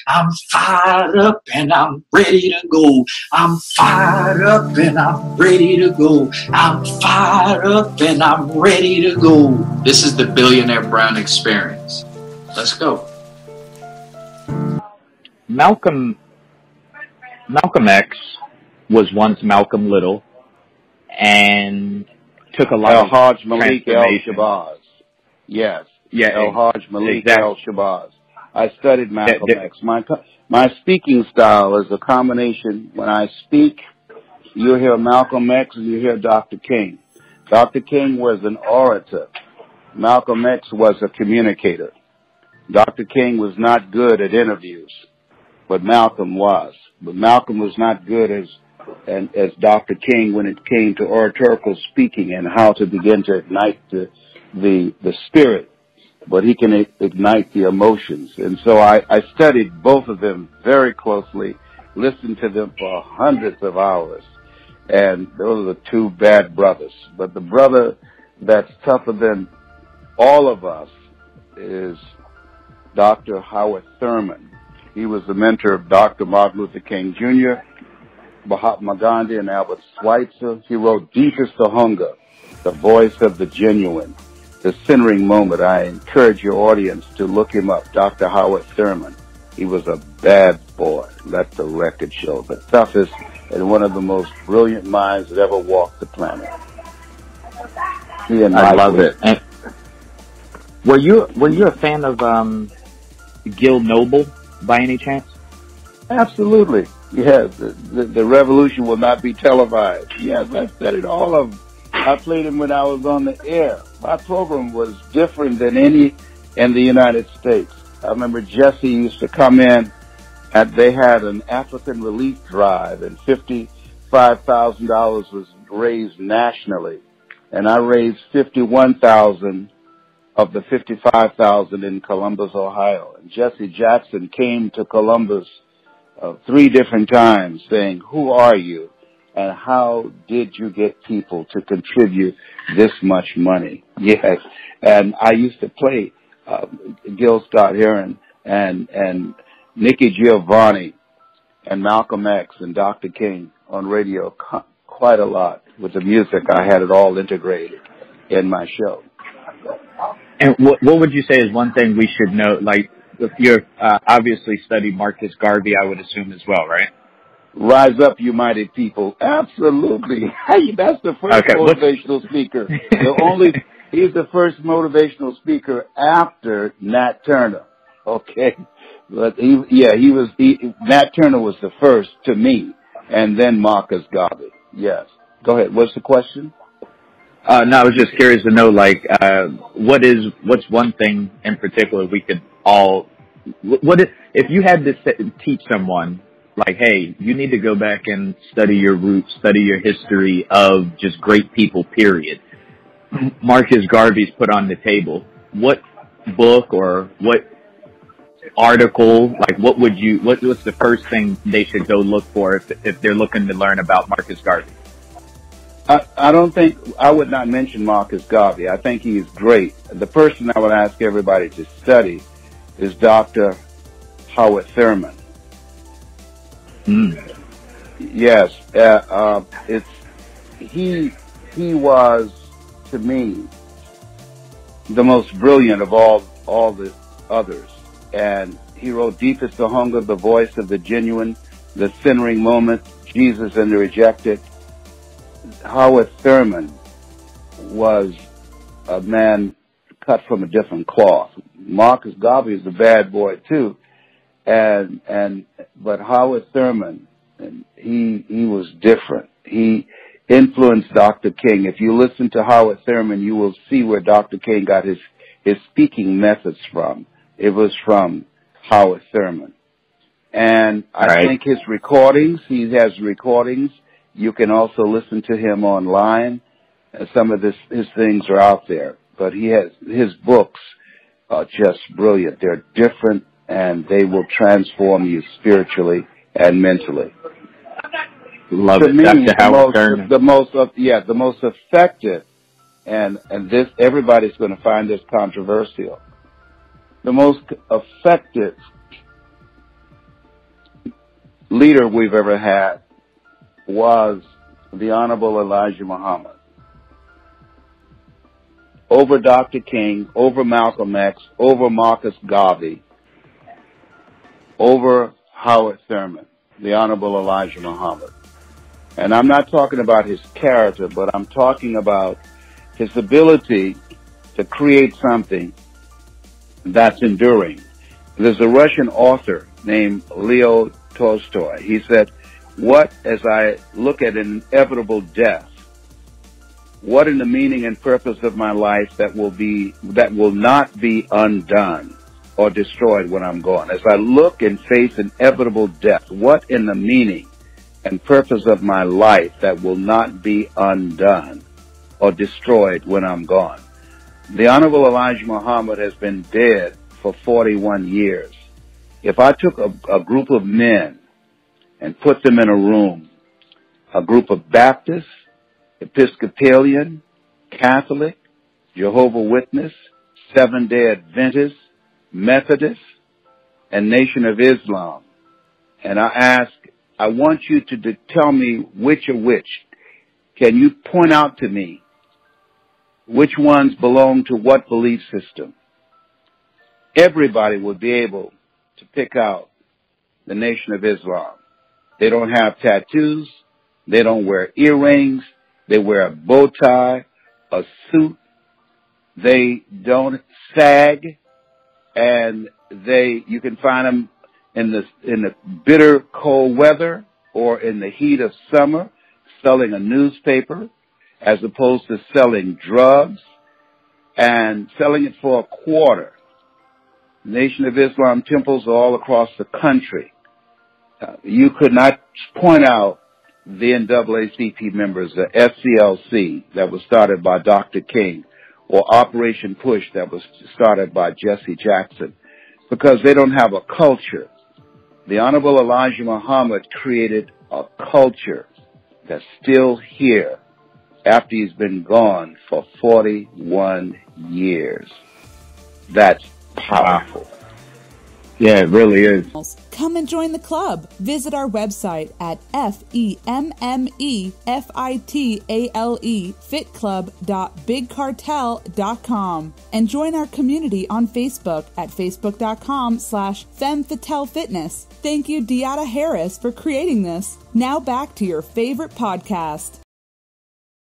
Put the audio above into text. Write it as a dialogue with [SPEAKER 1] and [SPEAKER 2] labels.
[SPEAKER 1] I'm fired up and I'm ready to go. I'm fired up and I'm ready to go. I'm fired up and I'm ready to go. This is the Billionaire Brown Experience. Let's go.
[SPEAKER 2] Malcolm X was once Malcolm Little and took a lot of
[SPEAKER 3] El-Hajj Malik
[SPEAKER 2] transformation.
[SPEAKER 3] El-Shabazz. Yes.
[SPEAKER 2] Yeah,
[SPEAKER 3] El-Hajj Malik
[SPEAKER 2] exactly.
[SPEAKER 3] El-Shabazz. I studied Malcolm X. My speaking style is a combination. When I speak, you hear Malcolm X and you hear Dr. King. Dr. King was an orator. Malcolm X was a communicator. Dr. King was not good at interviews, but Malcolm was. But Malcolm was not good as Dr. King when it came to oratorical speaking and how to begin to ignite the spirit. But he can ignite the emotions. And so I studied both of them very closely, listened to them for hundreds of hours. And those are the two bad brothers. But the brother that's tougher than all of us is Dr. Howard Thurman. He was the mentor of Dr. Martin Luther King Jr., Mahatma Gandhi, and Albert Schweitzer. He wrote Deepest to Hunger, The Voice of the Genuine, The Centering Moment. I encourage your audience to look him up, Dr. Howard Thurman. He was a bad boy. Let the record show. The toughest and one of the most brilliant minds that ever walked the planet.
[SPEAKER 2] I love it. And were you a fan of Gil Noble by any chance?
[SPEAKER 3] Absolutely. Yes. The revolution will not be televised. Yes, I studied all of them. I played him when I was on the air. My program was different than any in the United States. I remember Jesse used to come in, and they had an African relief drive, and $55,000 was raised nationally. And I raised $51,000 of the $55,000 in Columbus, Ohio. And Jesse Jackson came to Columbus 3 different times saying, "Who are you? And how did you get people to contribute this much money?" Yes. And I used to play Gil Scott-Heron and Nikki Giovanni and Malcolm X and Dr. King on radio quite a lot with the music. I had it all integrated in my show.
[SPEAKER 2] And what would you say is one thing we should know? Like, you're obviously studied Marcus Garvey, I would assume as well, right?
[SPEAKER 3] Rise up, you mighty people. Absolutely. Hey, that's the first motivational speaker. He's the first motivational speaker after Nat Turner. Okay. But Nat Turner was the first to me, and then Marcus Garvey. Yes. Go ahead. What's the question?
[SPEAKER 2] No, I was just curious to know, like, what's one thing in particular we could all, if you had to teach someone, like, hey, you need to go back and study your roots, study your history of just great people, period. Marcus Garvey's put on the table. What book or what article, like, what's the first thing they should go look for if they're looking to learn about Marcus Garvey?
[SPEAKER 3] I would not mention Marcus Garvey. I think he is great. The person I would ask everybody to study is Dr. Howard Thurman. Yes, he was, to me, the most brilliant of all the others. And he wrote Deepest to Hunger, The Voice of the Genuine, The Centering Moment, Jesus and the Rejected. Howard Thurman was a man cut from a different cloth. Marcus Garvey is a bad boy too, but Howard Thurman, he was different. He influenced Dr. King. If you listen to Howard Thurman, you will see where Dr. King got his speaking methods from. It was from Howard Thurman. And I think his recordings, he has recordings. You can also listen to him online. Some of his things are out there. But his books are just brilliant. They're different, and they will transform you spiritually and mentally.
[SPEAKER 2] Love
[SPEAKER 3] to
[SPEAKER 2] it.
[SPEAKER 3] me,
[SPEAKER 2] Dr. Howard Thurman.
[SPEAKER 3] the most effective, and this, everybody's going to find this controversial. The most effective leader we've ever had was the Honorable Elijah Muhammad. Over Dr. King, over Malcolm X, over Marcus Garvey, over Howard Thurman, the Honorable Elijah Muhammad. And I'm not talking about his character, but I'm talking about his ability to create something that's enduring. There's a Russian author named Leo Tolstoy. He said, as I look at an inevitable death, what in the meaning and purpose of my life that will not be undone or destroyed when I'm gone? As I look and face inevitable death, what in the meaning and purpose of my life that will not be undone or destroyed when I'm gone? The Honorable Elijah Muhammad has been dead for 41 years. If I took a group of men and put them in a room, a group of Baptists, Episcopalian, Catholic, Jehovah's Witness, Seventh-day Adventist, Methodist, and Nation of Islam, and I want you to tell me which are which. Can you point out to me which ones belong to what belief system? Everybody would be able to pick out the Nation of Islam. They don't have tattoos. They don't wear earrings. They wear a bow tie, a suit. They don't sag, and you can find them in the bitter cold weather or in the heat of summer selling a newspaper, as opposed to selling drugs and selling it for a quarter. Nation of Islam temples all across the country. You could not point out the NAACP members, the SCLC that was started by Dr. King, or Operation Push that was started by Jesse Jackson, because they don't have a culture. The Honorable Elijah Muhammad created a culture that's still here after he's been gone for 41 years. That's powerful.
[SPEAKER 2] Yeah, it really is.
[SPEAKER 4] Come and join the club. Visit our website at FEMMEFITALE fitclub.bigcartel.com and join our community on Facebook at facebook.com/FemFatelFitness. Thank you, Deata Harris, for creating this. Now back to your favorite podcast.